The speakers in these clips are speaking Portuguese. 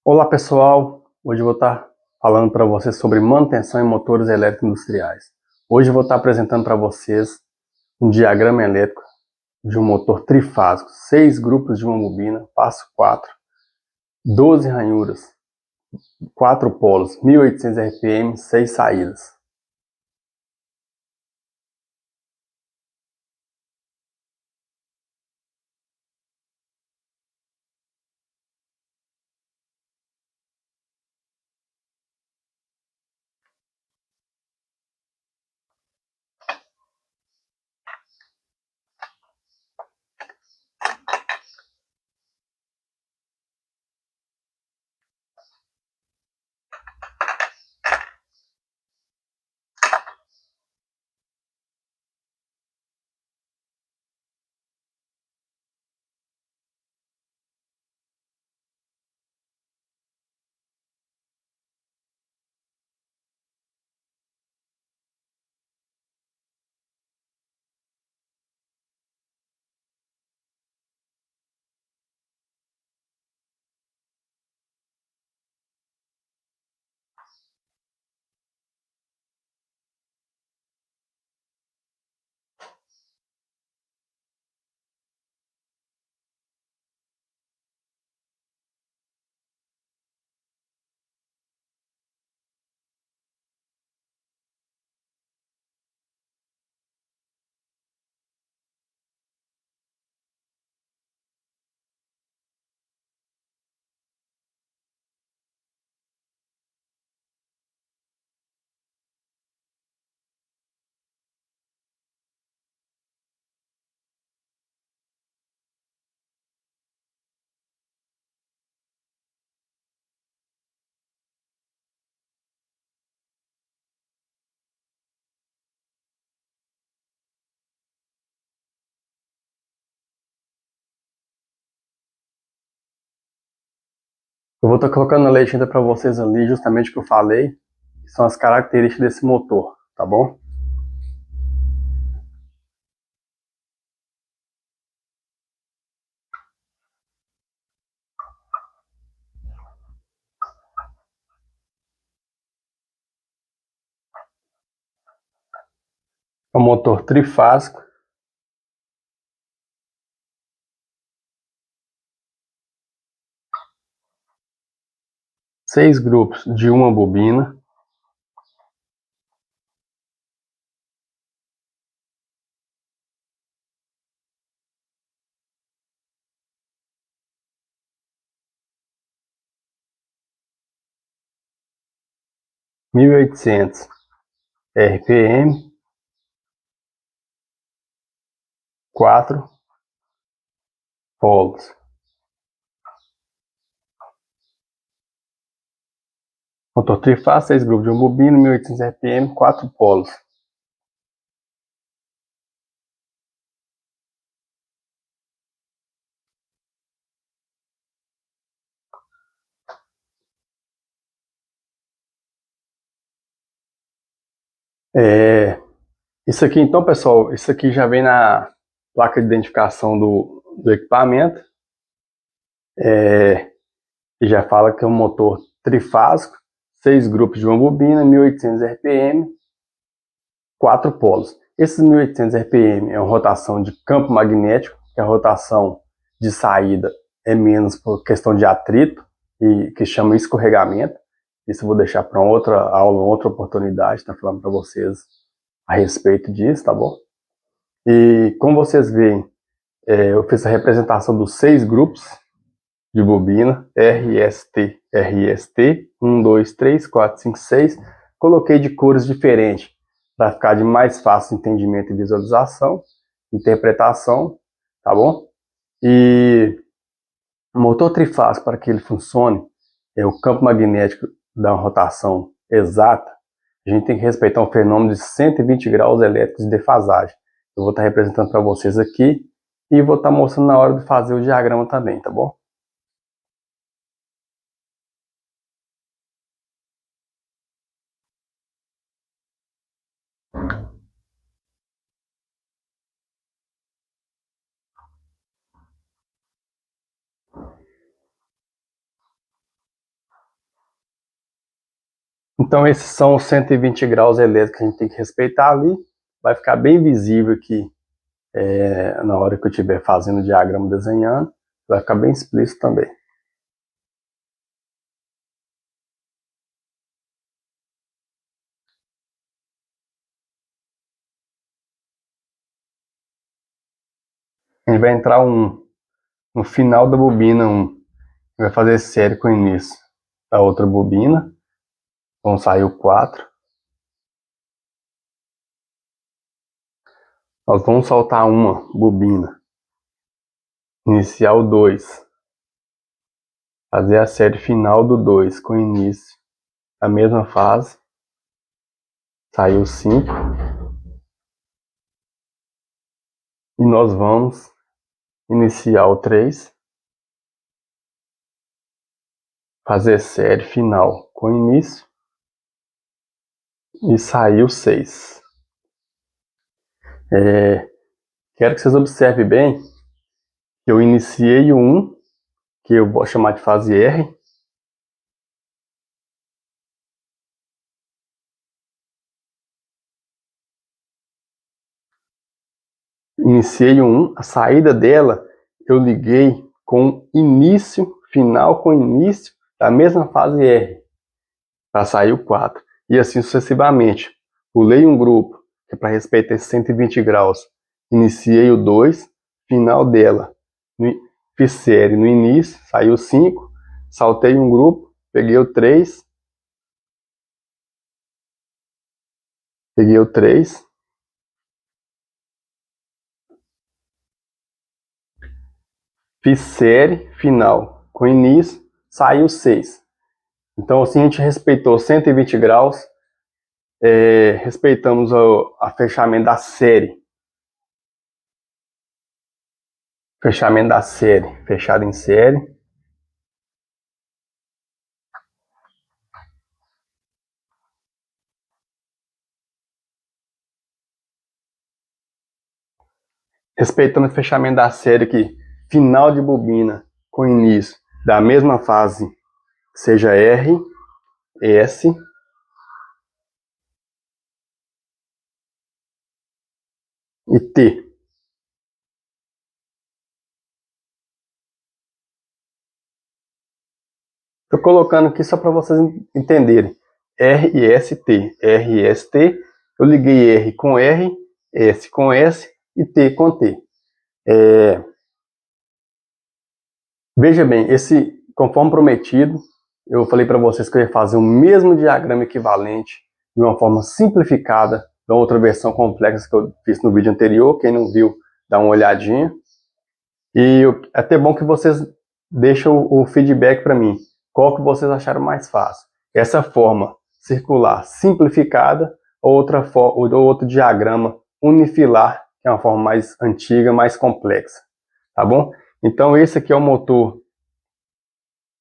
Olá pessoal, hoje eu vou estar falando para vocês sobre manutenção em motores elétricos industriais. Hoje eu vou estar apresentando para vocês um diagrama elétrico de um motor trifásico, 6 grupos de uma bobina, passo 4, 12 ranhuras, 4 polos, 1800 RPM, 6 saídas. Eu vou estar colocando a legenda para vocês ali, justamente o que eu falei, que são as características desse motor, tá bom? É um motor trifásico, 6 grupos de uma bobina, mil e oitocentos RPM, 4 polos. Motor trifásico, 6 grupos de uma bobina, 1800 RPM, 4 polos. Isso aqui então, pessoal, isso aqui já vem na placa de identificação do equipamento. E já fala que é um motor trifásico, 6 grupos de uma bobina, 1800 RPM, 4 polos. Esses 1800 RPM é uma rotação de campo magnético, que a rotação de saída é menos por questão de atrito, e que chama escorregamento. Isso eu vou deixar para outra aula, outra oportunidade, tá falando para vocês a respeito disso, tá bom? E como vocês veem, eu fiz a representação dos 6 grupos de bobina, RST, RST, 1, 2, 3, 4, 5, 6. Coloquei de cores diferentes, para ficar de mais fácil entendimento e visualização, interpretação, tá bom? E o motor trifásico, para que ele funcione, o campo magnético dá uma rotação exata, a gente tem que respeitar um fenômeno de 120 graus elétricos de defasagem. Eu vou estar representando para vocês aqui e vou estar mostrando na hora de fazer o diagrama também, tá bom? Então esses são os 120 graus elétricos que a gente tem que respeitar ali. Vai ficar bem visível aqui na hora que eu estiver fazendo o diagrama, desenhando. Vai ficar bem explícito também. A gente vai entrar no final da bobina, vai fazer série com o início da outra bobina. Vão sair o 4. Nós vamos soltar uma bobina, iniciar o 2. Fazer a série final do 2 com o início da mesma fase. Saiu 5. E nós vamos iniciar o 3. Fazer série final com início. E saiu 6. Quero que vocês observem bem que eu iniciei o 1, que eu vou chamar de fase R. Iniciei o 1, a saída dela eu liguei com início, final com início da mesma fase R, para sair o 4. E assim sucessivamente. Pulei um grupo, que é para respeitar esses 120 graus. Iniciei o 2, final dela. Fiz série no início, saiu 5. Saltei um grupo, peguei o 3. Peguei o 3. Fiz série final com início, saiu 6. Então assim a gente respeitou 120 graus, respeitamos a fechamento da série. Fechamento da série, fechado em série. Respeitamos o fechamento da série aqui, final de bobina com início da mesma fase, seja R, S e T. Estou colocando aqui só para vocês entenderem. R e S, T. R e S, T. Eu liguei R com R, S com S e T com T. Veja bem, conforme prometido, eu falei para vocês que eu ia fazer o mesmo diagrama equivalente de uma forma simplificada da outra versão complexa que eu fiz no vídeo anterior. Quem não viu, dá uma olhadinha. E é até bom que vocês deixem o feedback para mim. Qual que vocês acharam mais fácil? Essa forma circular simplificada ou outro diagrama unifilar, que é uma forma mais antiga, mais complexa. Tá bom? Então esse aqui é o motor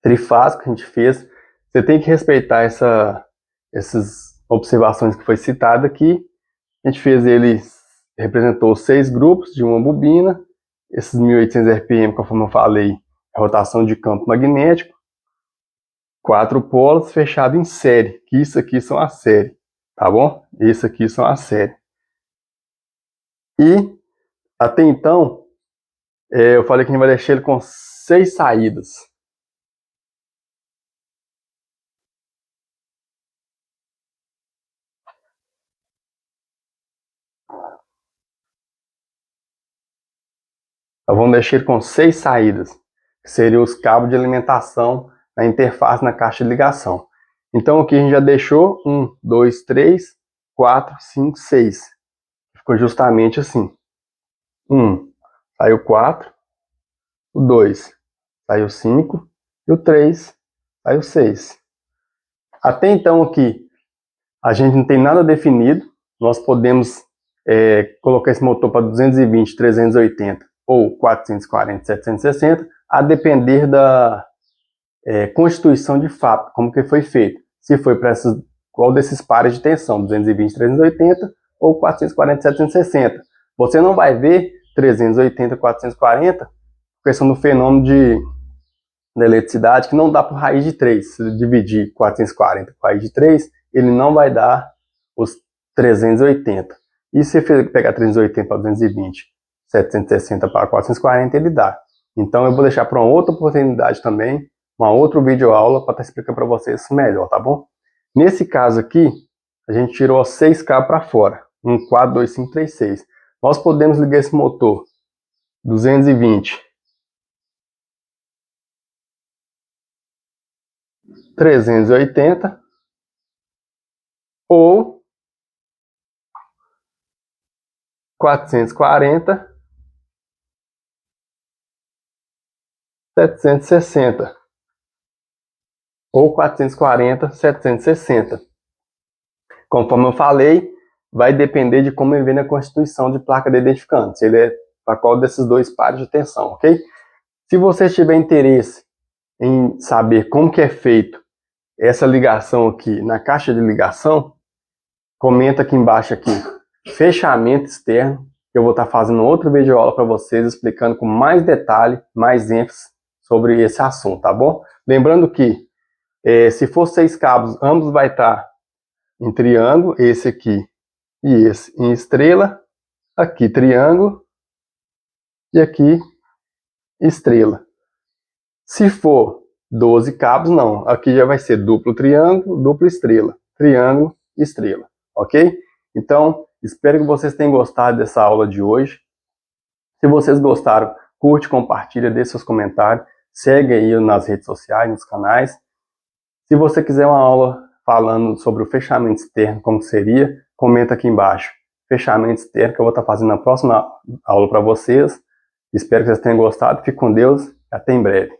trifásico que a gente fez. Você tem que respeitar essas observações que foi citada aqui. A gente fez ele, representou 6 grupos de uma bobina. Esses 1800 RPM, conforme eu falei, é rotação de campo magnético. 4 polos fechado em série, que isso aqui são a série, tá bom? Isso aqui são a série. E até então, eu falei que a gente vai deixar ele com 6 saídas. Então, vamos deixar ele com 6 saídas, que seriam os cabos de alimentação na interface na caixa de ligação. Então aqui a gente já deixou 1, 2, 3, 4, 5, 6. Ficou justamente assim. 1, saiu 4. O 2, saiu 5. E o 3, saiu 6. Até então aqui, a gente não tem nada definido. Nós podemos colocar esse motor para 220, 380 ou 440, 760, a depender da constituição de fábrica, como que foi feito. Se foi para qual desses pares de tensão, 220, 380 ou 440, 760. Você não vai ver 380, 440, questão do fenômeno da eletricidade, que não dá por raiz de 3. Se dividir 440 por raiz de 3, ele não vai dar os 380. E se você pegar 380 para 220, 760 para 440, ele dá. Então eu vou deixar para uma outra oportunidade também, uma outra videoaula para estar explicando para vocês melhor, tá bom? Nesse caso aqui, a gente tirou 6 cabos para fora, 142536. Nós podemos ligar esse motor 220, 380 ou 440, 760 ou 440, 760. Conforme eu falei, vai depender de como ele vem na constituição de placa de identificante, se ele é para qual desses dois pares de tensão, ok? Se você tiver interesse em saber como que é feito essa ligação aqui na caixa de ligação, comenta aqui embaixo aqui, fechamento externo, que eu vou estar fazendo outra videoaula para vocês, explicando com mais detalhe, mais ênfase sobre esse assunto, tá bom? Lembrando que, se for 6 cabos, ambos vai estar em triângulo, esse aqui e esse em estrela, aqui triângulo e aqui estrela. Se for 12 cabos, não, aqui já vai ser duplo triângulo, dupla estrela, triângulo, estrela, ok? Então, espero que vocês tenham gostado dessa aula de hoje. Se vocês gostaram, curte, compartilha, deixe seus comentários, segue aí nas redes sociais, nos canais. Se você quiser uma aula falando sobre o fechamento externo, como seria, comenta aqui embaixo. Fechamento externo, que eu vou estar fazendo na próxima aula para vocês. Espero que vocês tenham gostado. Fique com Deus e até em breve.